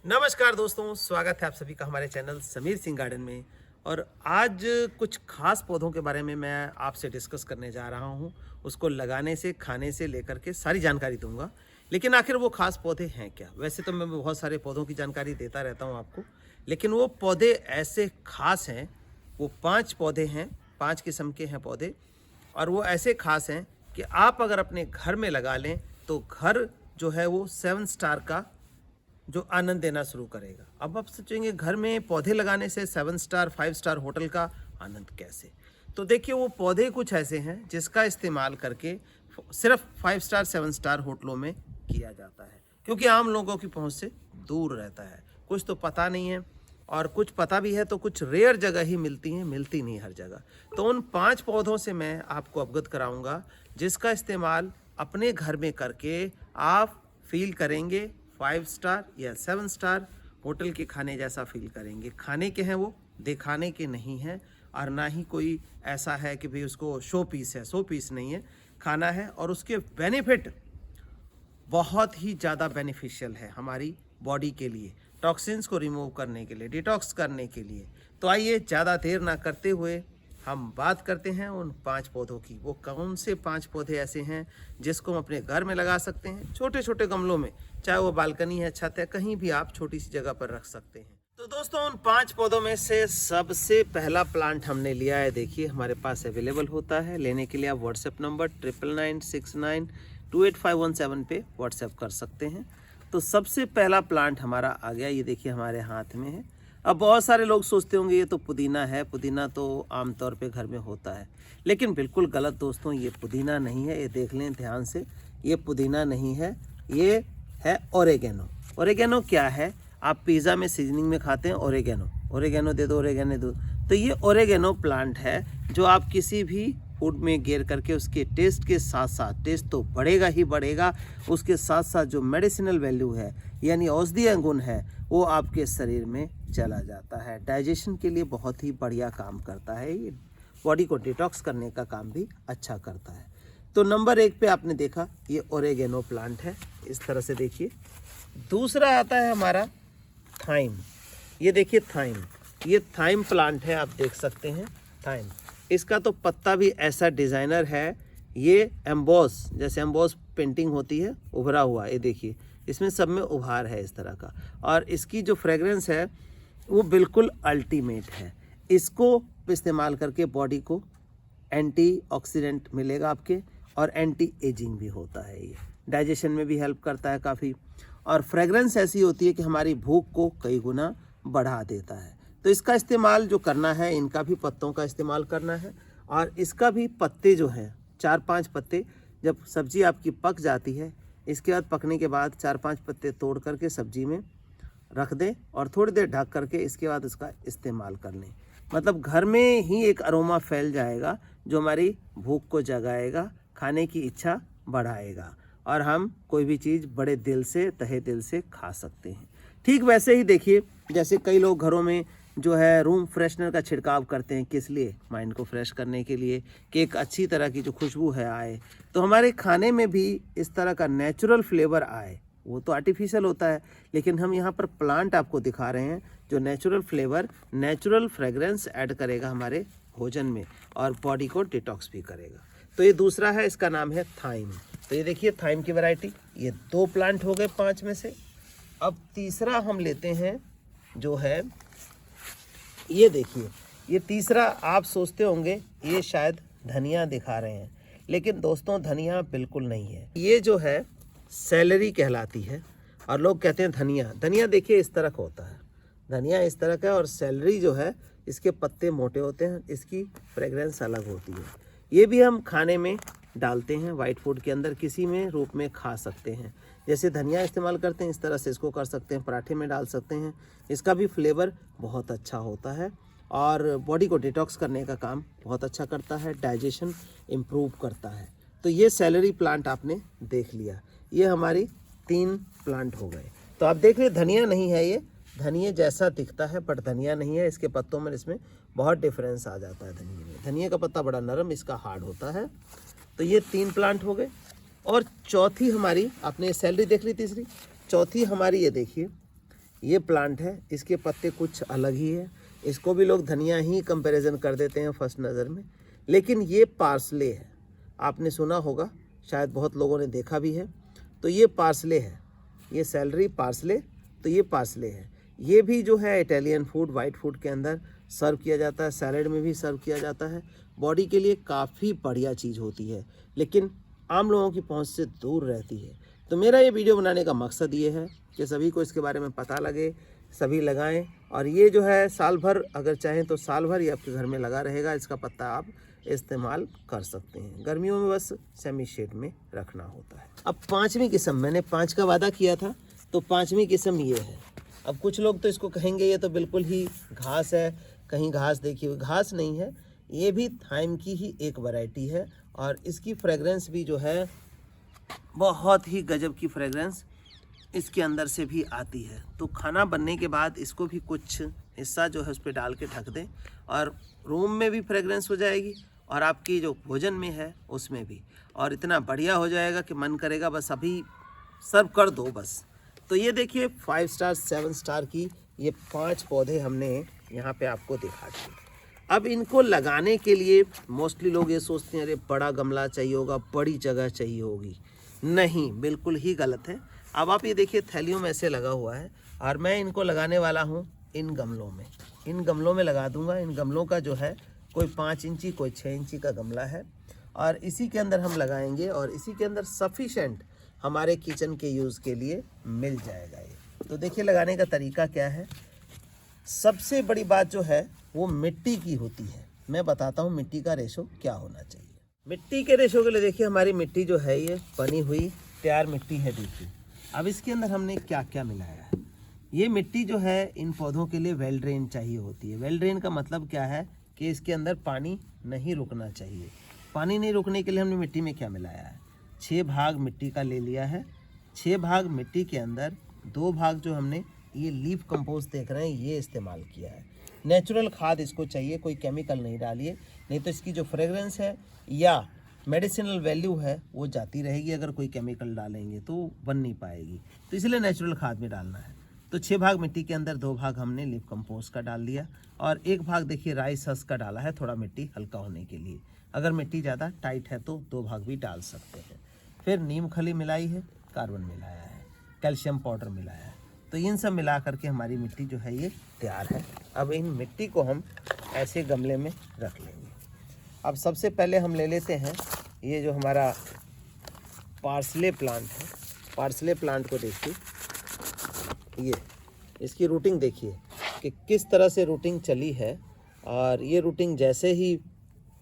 नमस्कार दोस्तों, स्वागत है आप सभी का हमारे चैनल समीर सिंह गार्डन में। और आज कुछ खास पौधों के बारे में मैं आपसे डिस्कस करने जा रहा हूं। उसको लगाने से, खाने से लेकर के सारी जानकारी दूंगा। लेकिन आखिर वो खास पौधे हैं क्या? वैसे तो मैं बहुत सारे पौधों की जानकारी देता रहता हूं आपको, लेकिन वो पौधे ऐसे खास हैं। वो 5 पौधे हैं, 5 किस्म के हैं पौधे। और वो ऐसे खास हैं कि आप अगर अपने घर में लगा लें तो घर जो है वो 7 स्टार का जो आनंद देना शुरू करेगा। अब आप सोचेंगे घर में पौधे लगाने से 7 स्टार 5 स्टार होटल का आनंद कैसे? तो देखिए, वो पौधे कुछ ऐसे हैं जिसका इस्तेमाल करके सिर्फ 5 स्टार 7 स्टार होटलों में किया जाता है, क्योंकि आम लोगों की पहुंच से दूर रहता है। कुछ तो पता नहीं है, और कुछ पता भी है तो कुछ रेयर जगह ही मिलती हैं, मिलती नहीं हर जगह। तो उन 5 पौधों से मैं आपको अवगत कराऊंगा जिसका इस्तेमाल अपने घर में करके आप फील करेंगे 5 स्टार या 7 स्टार होटल के खाने जैसा फील करेंगे। खाने के हैं वो, दिखाने के नहीं हैं। और ना ही कोई ऐसा है कि भाई उसको शो पीस है, शो पीस नहीं है, खाना है। और उसके बेनिफिट बहुत ही ज़्यादा बेनिफिशियल है हमारी बॉडी के लिए, टॉक्सिन्स को रिमूव करने के लिए, डिटॉक्स करने के लिए। तो आइए ज़्यादा देर ना करते हुए हम बात करते हैं उन 5 पौधों की। वो कौन से 5 पौधे ऐसे हैं जिसको हम अपने घर में लगा सकते हैं, छोटे छोटे गमलों में, चाहे वो बालकनी है, छत है, कहीं भी आप छोटी सी जगह पर रख सकते हैं। तो दोस्तों, उन 5 पौधों में से सबसे पहला प्लांट हमने लिया है। देखिए, हमारे पास अवेलेबल होता है। लेने के लिए आप व्हाट्सएप नंबर 9996928517 पे व्हाट्सएप कर सकते हैं। तो सबसे पहला प्लांट हमारा आ गया। ये देखिए हमारे हाथ में है। अब बहुत सारे लोग सोचते होंगे ये तो पुदीना है। पुदीना तो आमतौर पे घर में होता है, लेकिन बिल्कुल गलत दोस्तों, ये पुदीना नहीं है। ये देख लें ध्यान से, ये पुदीना नहीं है, ये है ओरेगेनो। ओरेगेनो क्या है? आप पिज़्ज़ा में सीजनिंग में खाते हैं ओरेगेनो, ओरेगेनो दे दो, ओरेगेनो दो। तो ये ओरेगेनो प्लांट है जो आप किसी भी फूड में गिर करके उसके टेस्ट के साथ साथ, टेस्ट तो बढ़ेगा ही बढ़ेगा, उसके साथ साथ जो मेडिसिनल वैल्यू है यानी औषधीय गुण है वो आपके शरीर में चला जाता है। डाइजेशन के लिए बहुत ही बढ़िया काम करता है। ये बॉडी को डिटॉक्स करने का काम भी अच्छा करता है। तो नंबर 1 पे आपने देखा ये ओरेगेनो प्लांट है, इस तरह से देखिए। दूसरा आता है हमारा थाइम। ये देखिए थाइम, ये थाइम प्लांट है, आप देख सकते हैं थाइम। इसका तो पत्ता भी ऐसा डिज़ाइनर है, ये एम्बॉस, जैसे एम्बॉस पेंटिंग होती है, उभरा हुआ। ये देखिए, इसमें सब में उभार है इस तरह का। और इसकी जो फ्रेगरेंस है वो बिल्कुल अल्टीमेट है। इसको इस्तेमाल करके बॉडी को एंटीऑक्सीडेंट मिलेगा आपके, और एंटी एजिंग भी होता है। ये डाइजेशन में भी हेल्प करता है काफ़ी। और फ्रेगरेंस ऐसी होती है कि हमारी भूख को कई गुना बढ़ा देता है। तो इसका इस्तेमाल जो करना है, इनका भी पत्तों का इस्तेमाल करना है। और इसका भी पत्ते जो हैं, 4-5 पत्ते, जब सब्जी आपकी पक जाती है, इसके बाद पकने के बाद 4-5 पत्ते तोड़ करके सब्जी में रख दें और थोड़ी देर ढक करके इसके बाद उसका इस्तेमाल कर लें। मतलब घर में ही एक अरोमा फैल जाएगा जो हमारी भूख को जगाएगा, खाने की इच्छा बढ़ाएगा, और हम कोई भी चीज़ बड़े दिल से, तहे दिल से खा सकते हैं। ठीक वैसे ही देखिए, जैसे कई लोग घरों में जो है रूम फ्रेशनर का छिड़काव करते हैं, किस लिए? माइंड को फ्रेश करने के लिए, कि एक अच्छी तरह की जो खुशबू है आए। तो हमारे खाने में भी इस तरह का नेचुरल फ्लेवर आए। वो तो आर्टिफिशियल होता है, लेकिन हम यहाँ पर प्लांट आपको दिखा रहे हैं जो natural flavour, natural fragrance add करेगा हमारे भोजन में, और बॉडी को डिटॉक्स भी करेगा। तो ये दूसरा है, इसका नाम है थाइम। तो ये देखिए थाइम की वैरायटी, ये 2 प्लांट हो गए 5 में से। अब तीसरा हम लेते हैं जो है, ये देखिए, ये तीसरा आप सोचते होंगे ये शायद धनिया दिखा रहे हैं, लेकिन दोस्तों धनिया बिल्कुल नहीं है। ये जो है सेलरी कहलाती है, और लोग कहते हैं धनिया। धनिया देखिए इस तरह का होता है, धनिया इस तरह का है, और सेलरी जो है इसके पत्ते मोटे होते हैं, इसकी फ्रेगरेंस अलग होती है। ये भी हम खाने में डालते हैं, वाइट फूड के अंदर किसी में रूप में खा सकते हैं। जैसे धनिया इस्तेमाल करते हैं, इस तरह से इसको कर सकते हैं, पराठे में डाल सकते हैं। इसका भी फ्लेवर बहुत अच्छा होता है, और बॉडी को डिटॉक्स करने का काम बहुत अच्छा करता है, डाइजेशन इम्प्रूव करता है। तो ये सेलरी प्लांट आपने देख लिया। ये हमारी 3 प्लांट हो गए। तो आप देख लिए धनिया नहीं है, ये धनिया जैसा दिखता है बट धनिया नहीं है। इसके पत्तों में इसमें बहुत डिफरेंस आ जाता है। धनिया में, धनिया का पत्ता बड़ा नरम, इसका हार्ड होता है। तो ये 3 प्लांट हो गए। और चौथी हमारी, आपने सैलरी देख ली तीसरी, चौथी हमारी ये देखिए, ये प्लांट है, इसके पत्ते कुछ अलग ही है। इसको भी लोग धनिया ही कंपैरिजन कर देते हैं फर्स्ट नज़र में, लेकिन ये पार्सले है। आपने सुना होगा, शायद बहुत लोगों ने देखा भी है। तो ये पार्सले है, ये सेलरी पार्सले, तो ये पार्सले है। ये भी जो है इटालियन फूड, वाइट फूड के अंदर सर्व किया जाता है, सैलेड में भी सर्व किया जाता है। बॉडी के लिए काफ़ी बढ़िया चीज़ होती है, लेकिन आम लोगों की पहुंच से दूर रहती है। तो मेरा ये वीडियो बनाने का मकसद ये है कि सभी को इसके बारे में पता लगे, सभी लगाएं। और ये जो है साल भर, अगर चाहें तो साल भर ये आपके घर में लगा रहेगा। इसका पत्ता आप इस्तेमाल कर सकते हैं। गर्मियों में बस सेमी शेड में रखना होता है। अब 5वीं किस्म, मैंने 5 का वादा किया था, तो 5वीं किस्म ये है। अब कुछ लोग तो इसको कहेंगे ये तो बिल्कुल ही घास है, कहीं घास देखी हुई। घास नहीं है, ये भी थाइम की ही एक वैरायटी है और इसकी फ्रेगरेंस भी जो है बहुत ही गजब की फ्रेगरेंस इसके अंदर से भी आती है। तो खाना बनने के बाद इसको भी कुछ हिस्सा जो है उस पर डाल के ढक दें और रूम में भी फ्रेगरेंस हो जाएगी और आपकी जो भोजन में है उसमें भी, और इतना बढ़िया हो जाएगा कि मन करेगा बस अभी सर्व कर दो बस। तो ये देखिए 5 स्टार 7 स्टार की ये 5 पौधे हमने यहाँ पे आपको दिखा दिए। अब इनको लगाने के लिए मोस्टली लोग ये सोचते हैं अरे बड़ा गमला चाहिए होगा, बड़ी जगह चाहिए होगी। नहीं, बिल्कुल ही गलत है। अब आप ये देखिए थैलियों में ऐसे लगा हुआ है और मैं इनको लगाने वाला हूँ इन गमलों में। इन गमलों में लगा दूंगा। इन गमलों का जो है कोई 5 इंची कोई 6 इंची का गमला है और इसी के अंदर हम लगाएंगे और इसी के अंदर सफिशेंट हमारे किचन के यूज़ के लिए मिल जाएगा ये। तो देखिए लगाने का तरीका क्या है। सबसे बड़ी बात जो है वो मिट्टी की होती है। मैं बताता हूँ मिट्टी का रेशो क्या होना चाहिए। मिट्टी के रेशो के लिए देखिए हमारी मिट्टी जो है ये बनी हुई तैयार मिट्टी है। देखिए अब इसके अंदर हमने क्या क्या मिलाया है। ये मिट्टी जो है इन पौधों के लिए वेल ड्रेन चाहिए होती है। वेल ड्रेन का मतलब क्या है कि इसके अंदर पानी नहीं रुकना चाहिए। पानी नहीं रुकने के लिए हमने मिट्टी में क्या मिलाया है, 6 भाग मिट्टी का ले लिया है। 6 भाग मिट्टी के अंदर 2 भाग जो हमने ये लीफ कंपोस्ट देख रहे हैं ये इस्तेमाल किया है। नेचुरल खाद इसको चाहिए, कोई केमिकल नहीं डालिए, नहीं तो इसकी जो फ्रेगरेंस है या मेडिसिनल वैल्यू है वो जाती रहेगी। अगर कोई केमिकल डालेंगे तो बन नहीं पाएगी, तो इसलिए नेचुरल खाद में डालना है। तो 6 भाग मिट्टी के अंदर 2 भाग हमने लीफ कंपोस्ट का डाल दिया और 1 भाग देखिए राइस हस्क का डाला है, थोड़ा मिट्टी हल्का होने के लिए। अगर मिट्टी ज़्यादा टाइट है तो 2 भाग भी डाल सकते हैं। फिर नीम खली मिलाई है, कार्बन मिलाया है, कैल्शियम पाउडर मिलाया है। तो इन सब मिला करके हमारी मिट्टी जो है ये तैयार है। अब इन मिट्टी को हम ऐसे गमले में रख लेंगे। अब सबसे पहले हम ले लेते हैं ये जो हमारा पार्सले प्लांट है। पार्सले प्लांट को देखिए, ये इसकी रूटिंग देखिए कि किस तरह से रूटिंग चली है और ये रूटिंग जैसे ही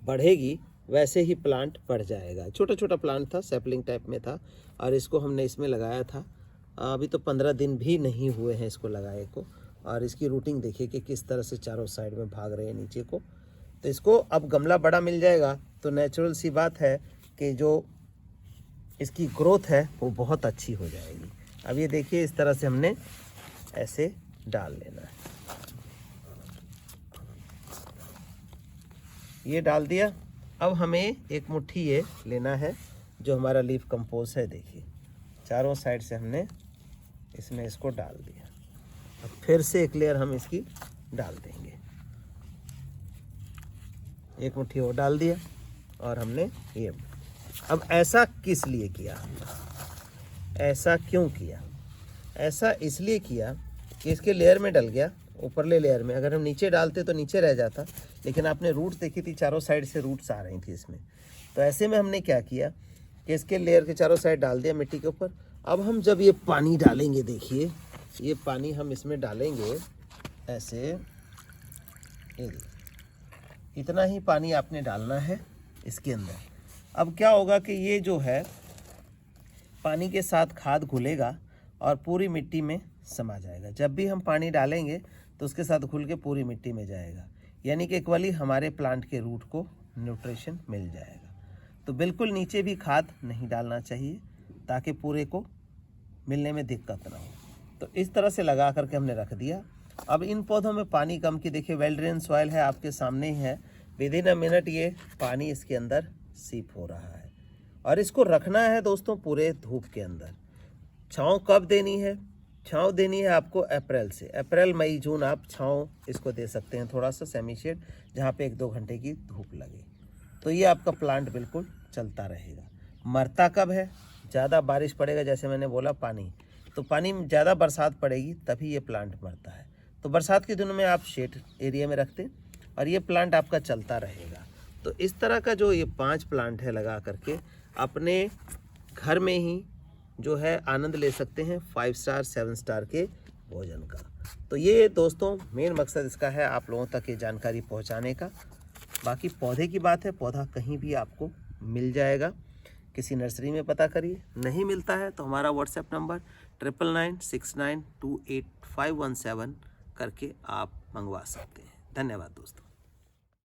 बढ़ेगी वैसे ही प्लांट बढ़ जाएगा। छोटा छोटा प्लांट था, सैपलिंग टाइप में था और इसको हमने इसमें लगाया था। अभी तो 15 दिन भी नहीं हुए हैं इसको लगाए को, और इसकी रूटिंग देखिए कि किस तरह से चारों साइड में भाग रहे हैं नीचे को। तो इसको अब गमला बड़ा मिल जाएगा तो नेचुरल सी बात है कि जो इसकी ग्रोथ है वो बहुत अच्छी हो जाएगी। अब ये देखिए इस तरह से हमने ऐसे डाल लेना है। ये डाल दिया। अब हमें एक मुट्ठी ये लेना है जो हमारा लीफ कंपोस्ट है। देखिए चारों साइड से हमने इसमें इसको डाल दिया। अब फिर से एक लेयर हम इसकी डाल देंगे। एक मुट्ठी और डाल दिया और हमने ये। अब ऐसा किस लिए किया हमने, ऐसा क्यों किया? ऐसा इसलिए किया कि इसके लेयर में डल गया, ऊपरले लेयर में। अगर हम नीचे डालते तो नीचे रह जाता, लेकिन आपने रूट्स देखी थी, चारों साइड से रूट्स आ रही थी इसमें। तो ऐसे में हमने क्या किया कि इसके लेयर के चारों साइड डाल दिया मिट्टी के ऊपर। अब हम जब ये पानी डालेंगे, देखिए ये पानी हम इसमें डालेंगे ऐसे, ये इतना ही पानी आपने डालना है इसके अंदर। अब क्या होगा कि ये जो है पानी के साथ खाद घुलेगा और पूरी मिट्टी में समा जाएगा। जब भी हम पानी डालेंगे तो उसके साथ घुल के पूरी मिट्टी में जाएगा, यानी कि इक्वली हमारे प्लांट के रूट को न्यूट्रिशन मिल जाएगा। तो बिल्कुल नीचे भी खाद नहीं डालना चाहिए ताकि पूरे को मिलने में दिक्कत ना हो। तो इस तरह से लगा करके हमने रख दिया। अब इन पौधों में पानी कम की, देखिए वेल ड्रेन सॉइल है आपके सामने ही है। विद इन अ मिनट ये पानी इसके अंदर सीप हो रहा है और इसको रखना है दोस्तों पूरे धूप के अंदर। छाँव कब देनी है? छाँव देनी है आपको अप्रैल से, अप्रैल मई जून आप छाँव इसको दे सकते हैं, थोड़ा सा सेमी शेड जहाँ पे 1-2 घंटे की धूप लगे। तो ये आपका प्लांट बिल्कुल चलता रहेगा। मरता कब है? ज़्यादा बारिश पड़ेगा, जैसे मैंने बोला पानी, तो पानी में ज़्यादा बरसात पड़ेगी तभी ये प्लांट मरता है। तो बरसात के दिनों में आप शेड एरिया में रखते हैं और ये प्लांट आपका चलता रहेगा। तो इस तरह का जो ये 5 प्लांट है लगा करके अपने घर में ही जो है आनंद ले सकते हैं 5 स्टार 7 स्टार के भोजन का। तो ये दोस्तों मेन मकसद इसका है आप लोगों तक ये जानकारी पहुंचाने का। बाकी पौधे की बात है, पौधा कहीं भी आपको मिल जाएगा, किसी नर्सरी में पता करिए, नहीं मिलता है तो हमारा व्हाट्सएप नंबर 9996928517 करके आप मंगवा सकते हैं। धन्यवाद दोस्तों।